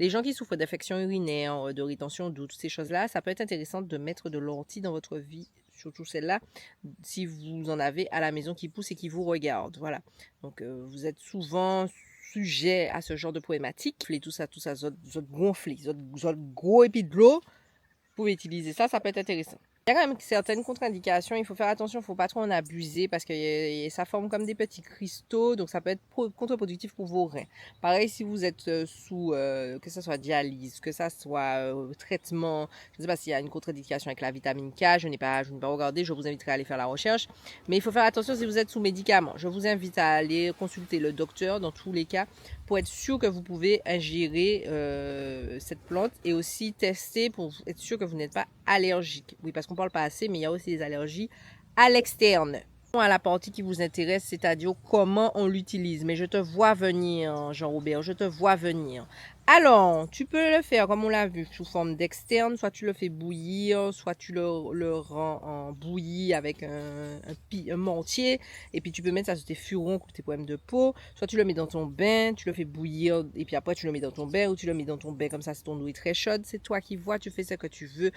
Les gens qui souffrent d'infections urinaires, de rétention d'eau, toutes ces choses-là, ça peut être intéressant de mettre de l'ortie dans votre vie, surtout celle-là, si vous en avez à la maison qui pousse et qui vous regarde. Voilà. Donc, vous êtes souvent sujet à ce genre de problématique. Et tout ça, zot gonflé, zot gros et puis de l'eau, vous pouvez utiliser ça, ça peut être intéressant. Il y a quand même certaines contre-indications, il faut faire attention, il ne faut pas trop en abuser parce que ça forme comme des petits cristaux, donc ça peut être contre-productif pour vos reins. Pareil si vous êtes sous, que ce soit dialyse, que ce soit traitement, je ne sais pas s'il y a une contre-indication avec la vitamine K, je n'ai pas regardé, je vous inviterai à aller faire la recherche. Mais il faut faire attention si vous êtes sous médicaments. Je vous invite à aller consulter le docteur dans tous les cas pour être sûr que vous pouvez ingérer cette plante et aussi tester pour être sûr que vous n'êtes pas allergique. Oui, parce qu'on ne parle pas assez, mais il y a aussi des allergies à l'externe. À la partie qui vous intéresse, c'est-à-dire comment on l'utilise. Mais je te vois venir, Jean-Robert, je te vois venir. Alors, tu peux le faire, comme on l'a vu, sous forme d'externe. Soit tu le fais bouillir, soit tu le rends en bouillie avec un mortier. Et puis, tu peux mettre ça sur tes furons ou tes problèmes de peau. Soit tu le mets dans ton bain, tu le fais bouillir. Et puis après, tu le mets dans ton bain ou tu le mets dans ton bain comme ça, si ton eau est très chaude. C'est toi qui vois, tu fais ce que tu veux.